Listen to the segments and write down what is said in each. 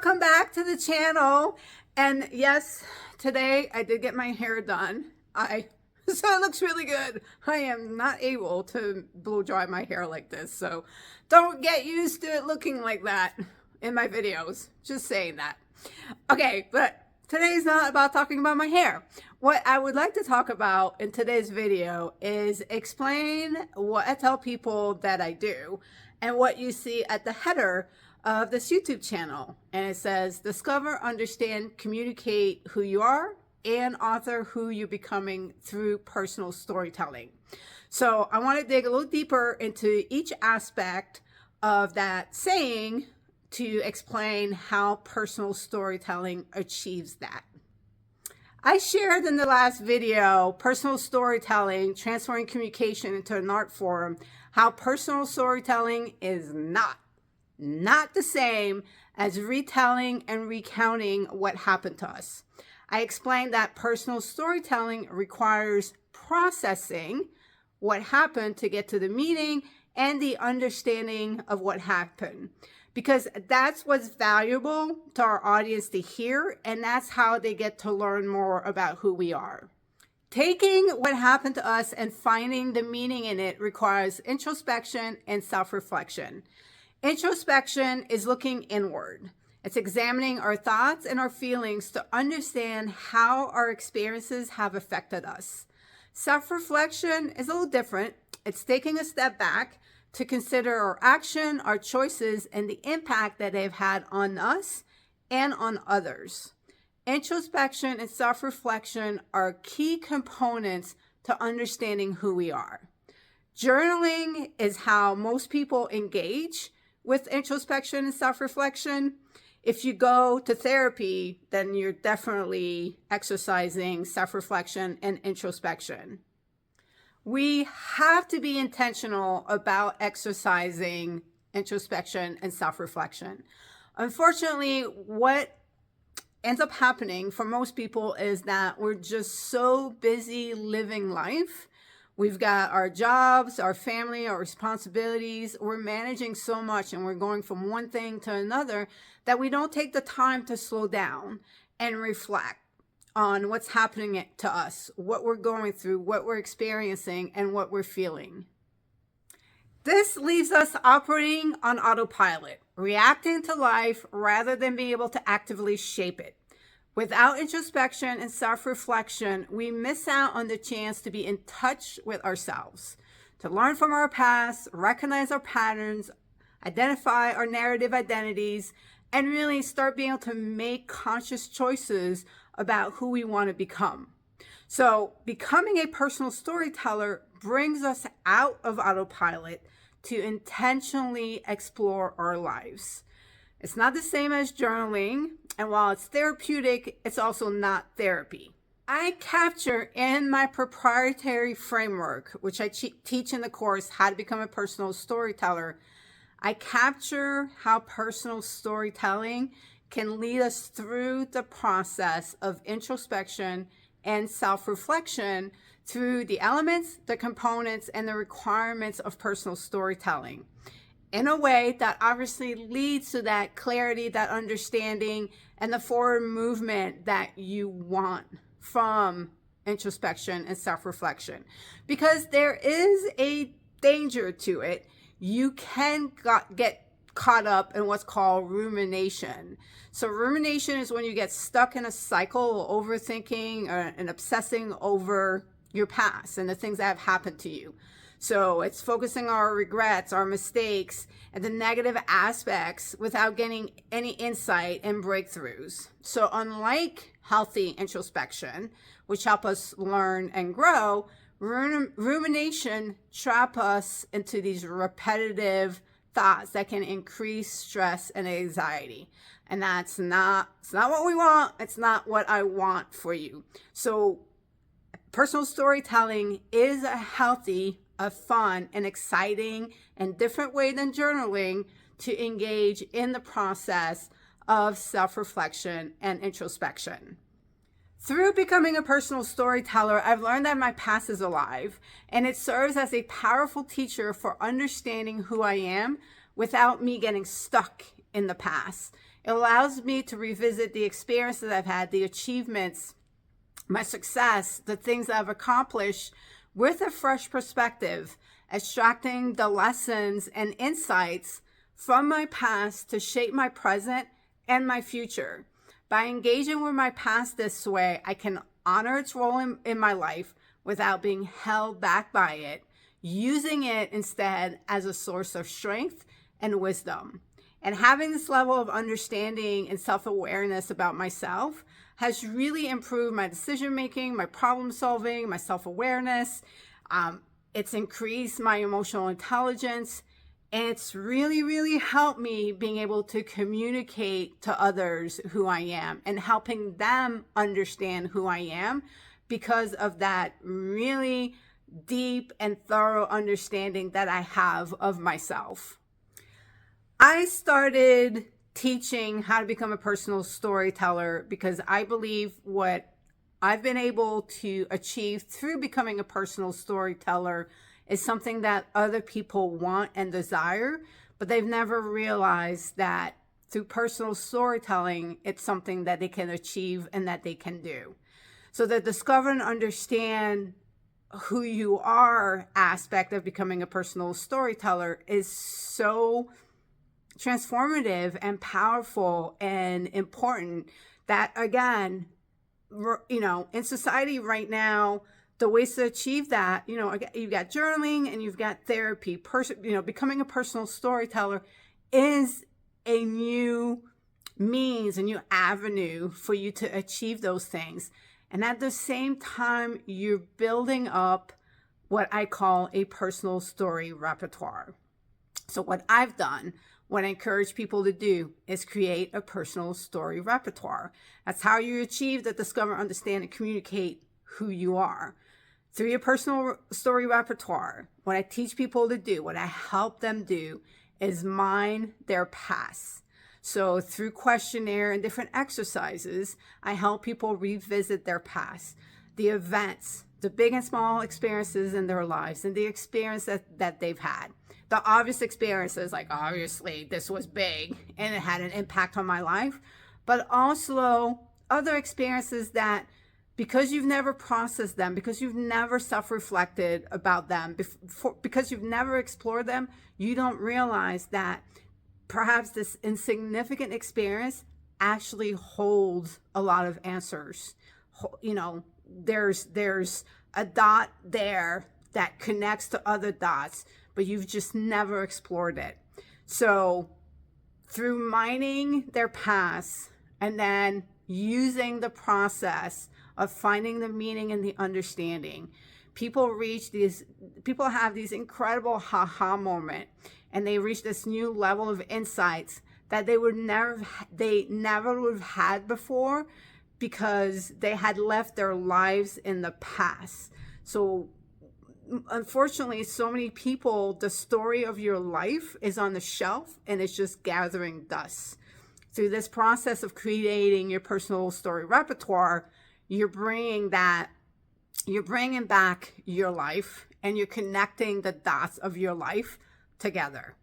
welcome back to the channel. And yes, today I did get my hair done. So it looks really good. I am not able to blow dry my hair like this, so don't get used to it looking like that in my videos. Just saying that. Okay, but today's not about talking about my hair. What I would like to talk about in today's video is explain what I tell people that I do and what you see at the header of this YouTube channel. And it says, discover, understand, communicate who you are, and author who you're becoming through personal storytelling. So I want to dig a little deeper into each aspect of that saying to explain how personal storytelling achieves that. I shared in the last video, personal storytelling, transferring communication into an art form, how personal storytelling is not the same as retelling and recounting what happened to us. I explained that personal storytelling requires processing what happened to get to the meaning and the understanding of what happened, because that's what's valuable to our audience to hear, and that's how they get to learn more about who we are. Taking what happened to us and finding the meaning in it requires introspection and self-reflection. Introspection is looking inward. It's examining our thoughts and our feelings to understand how our experiences have affected us. Self-reflection is a little different. It's taking a step back to consider our action, our choices, and the impact that they've had on us and on others. Introspection and self-reflection are key components to understanding who we are. Journaling is how most people engage with introspection and self-reflection. If you go to therapy, then you're definitely exercising self-reflection and introspection. We have to be intentional about exercising introspection and self-reflection. Unfortunately, what ends up happening for most people is that we're just so busy living life. We've got our jobs, our family, our responsibilities. We're managing so much and we're going from one thing to another that we don't take the time to slow down and reflect on what's happening to us, what we're going through, what we're experiencing, and what we're feeling. This leaves us operating on autopilot, reacting to life rather than being able to actively shape it. Without introspection and self-reflection, we miss out on the chance to be in touch with ourselves, to learn from our past, recognize our patterns, identify our narrative identities, and really start being able to make conscious choices about who we want to become. So becoming a personal storyteller brings us out of autopilot to intentionally explore our lives. It's not the same as journaling, and while it's therapeutic, it's also not therapy. I capture in my proprietary framework, which I teach in the course, How to Become a Personal Storyteller, I capture how personal storytelling can lead us through the process of introspection and self-reflection through the elements, the components, and the requirements of personal storytelling in a way that obviously leads to that clarity, that understanding, and the forward movement that you want from introspection and self-reflection. Because there is a danger to it. You can get caught up in what's called rumination. So rumination is when you get stuck in a cycle of overthinking and obsessing over your past and the things that have happened to you. So it's focusing on our regrets, our mistakes, and the negative aspects without getting any insight and breakthroughs. So unlike healthy introspection, which help us learn and grow, rumination trap us into these repetitive thoughts that can increase stress and anxiety. And it's not what we want. It's not what I want for you. So personal storytelling is a healthy, a fun and exciting and different way than journaling to engage in the process of self-reflection and introspection. Through becoming a personal storyteller, I've learned that my past is alive, and it serves as a powerful teacher for understanding who I am without me getting stuck in the past. It allows me to revisit the experiences I've had, the achievements, my success, the things I've accomplished with a fresh perspective, extracting the lessons and insights from my past to shape my present and my future. By engaging with my past this way, I can honor its role in my life without being held back by it, using it instead as a source of strength and wisdom. And having this level of understanding and self-awareness about myself has really improved my decision-making, my problem-solving, my self-awareness. It's increased my emotional intelligence, and it's really helped me being able to communicate to others who I am and helping them understand who I am because of that really deep and thorough understanding that I have of myself. I started teaching how to become a personal storyteller because I believe what I've been able to achieve through becoming a personal storyteller is something that other people want and desire, but they've never realized that through personal storytelling, it's something that they can achieve and that they can do. So the discover and understand who you are aspect of becoming a personal storyteller is so transformative and powerful and important that, again, in society right now, the ways to achieve that, you've got journaling and you've got therapy. Becoming a personal storyteller is a new means, a new avenue for you to achieve those things. And at the same time, you're building up what I call a personal story repertoire. So what I've done, what I encourage people to do, is create a personal story repertoire. That's how you achieve the discover, understand, and communicate who you are. Through your personal story repertoire, what I teach people to do, what I help them do, is mine their past. So through questionnaire and different exercises, I help people revisit their past, the events, the big and small experiences in their lives, and the experience that they've had. The obvious experiences, like obviously this was big and it had an impact on my life, but also other experiences that, because you've never processed them, because you've never self-reflected about them, because you've never explored them, you don't realize that perhaps this insignificant experience actually holds a lot of answers. There's a dot there that connects to other dots, but you've just never explored it. So through mining their past and then using the process of finding the meaning and the understanding, people have these incredible ha-ha moment, and they reach this new level of insights that they never would have had before, because they had left their lives in the past. So unfortunately, so many people, the story of your life is on the shelf and it's just gathering dust. Through this process of creating your personal story repertoire, you're bringing back your life, and you're connecting the dots of your life together.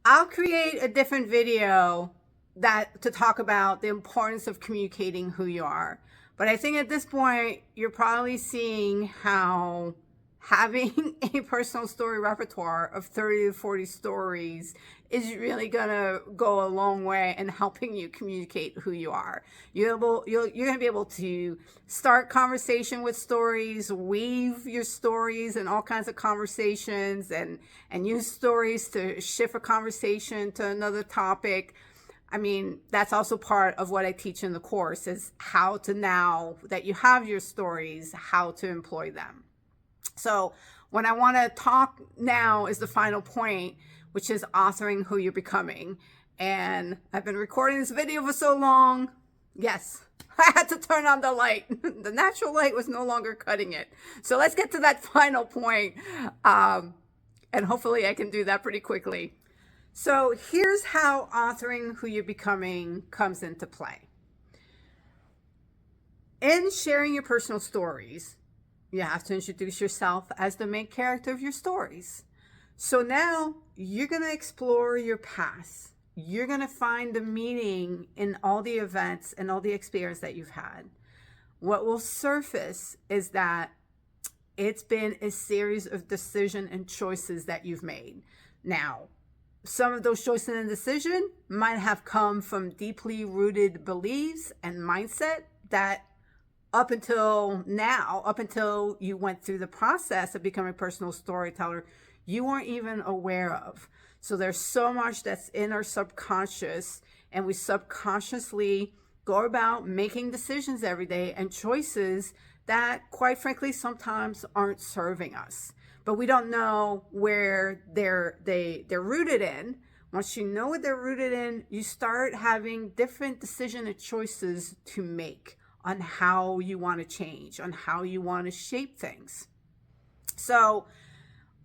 I'll create a different video to talk about the importance of communicating who you are. But I think at this point, you're probably seeing how having a personal story repertoire of 30 to 40 stories is really gonna go a long way in helping you communicate who you are. You're gonna be able to start conversation with stories, weave your stories in all kinds of conversations, and use stories to shift a conversation to another topic. I mean, that's also part of what I teach in the course, is how to, now that you have your stories, how to employ them. So what I want to talk now is the final point, which is authoring who you're becoming. And I've been recording this video for so long. Yes, I had to turn on the light. The natural light was no longer cutting it. So let's get to that final point. And hopefully I can do that pretty quickly. So here's how authoring who you're becoming comes into play. In sharing your personal stories, you have to introduce yourself as the main character of your stories. So now you're going to explore your past. you're going to find the meaning in all the events and all the experience that you've had. What will surface is that it's been a series of decisions and choices that you've made. Now, some of those choices and decisions might have come from deeply rooted beliefs and mindset that up until now, up until you went through the process of becoming a personal storyteller, you weren't even aware of. So there's so much that's in our subconscious, and we subconsciously go about making decisions every day and choices that, quite frankly, sometimes aren't serving us. But we don't know where they're rooted in. Once you know what they're rooted in, you start having different decisions and choices to make on how you want to change, on how you want to shape things. So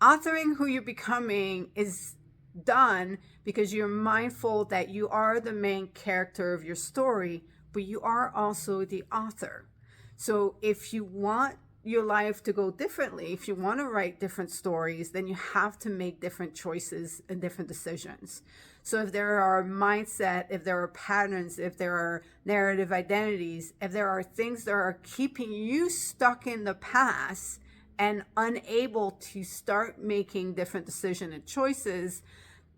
authoring who you're becoming is done because you're mindful that you are the main character of your story, but you are also the author. So if you want your life to go differently, if you want to write different stories, then you have to make different choices and different decisions. So if there are mindset, if there are patterns, if there are narrative identities, if there are things that are keeping you stuck in the past and unable to start making different decisions and choices,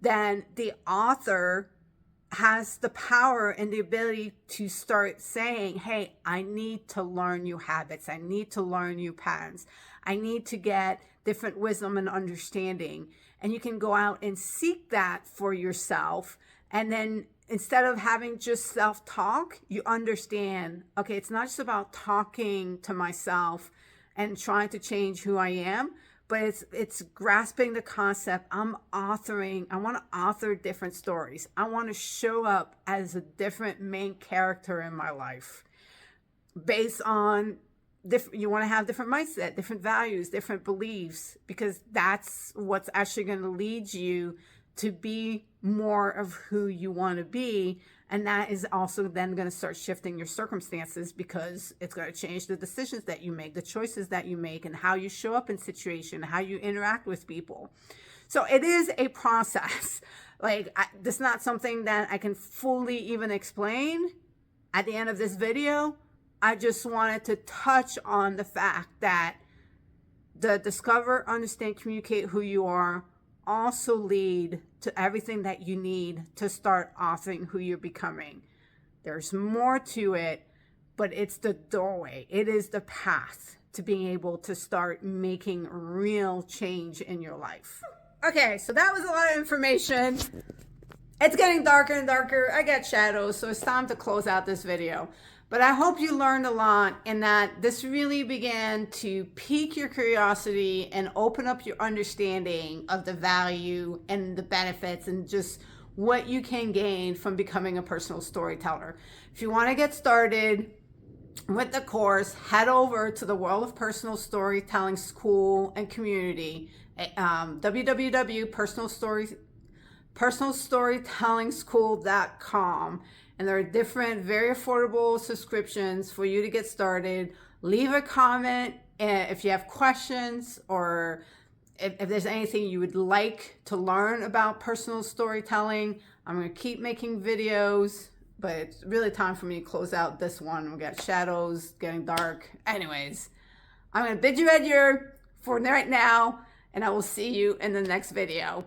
then the author has the power and the ability to start saying, hey, I need to learn new habits. I need to learn new patterns. I need to get different wisdom and understanding. And you can go out and seek that for yourself. And then instead of having just self-talk, you understand, okay, it's not just about talking to myself and trying to change who I am, but it's grasping the concept. I'm authoring. I want to author different stories. I want to show up as a different main character in my life based on you want to have different mindset, different values, different beliefs, because that's what's actually going to lead you to be more of who you want to be. And that is also then going to start shifting your circumstances, because it's going to change the decisions that you make, the choices that you make, and how you show up in situation, how you interact with people. So it is a process. Like, this is not something that I can fully even explain at the end of this video. I just wanted to touch on the fact that the discover, understand, communicate who you are also lead to everything that you need to start authoring who you're becoming. There's more to it, but it's the doorway. It is the path to being able to start making real change in your life. Okay, so that was a lot of information. It's getting darker and darker. I got shadows, so it's time to close out this video. But I hope you learned a lot, and that this really began to pique your curiosity and open up your understanding of the value and the benefits and just what you can gain from becoming a personal storyteller. If you want to get started with the course, head over to the World of Personal Storytelling School and Community, www.personalstorytellingschool.com. And there are different, very affordable subscriptions for you to get started. Leave a comment if you have questions, or if there's anything you would like to learn about personal storytelling. I'm going to keep making videos, but it's really time for me to close out this one. We got shadows, getting dark. Anyways, I'm going to bid you adieu for right now, and I will see you in the next video.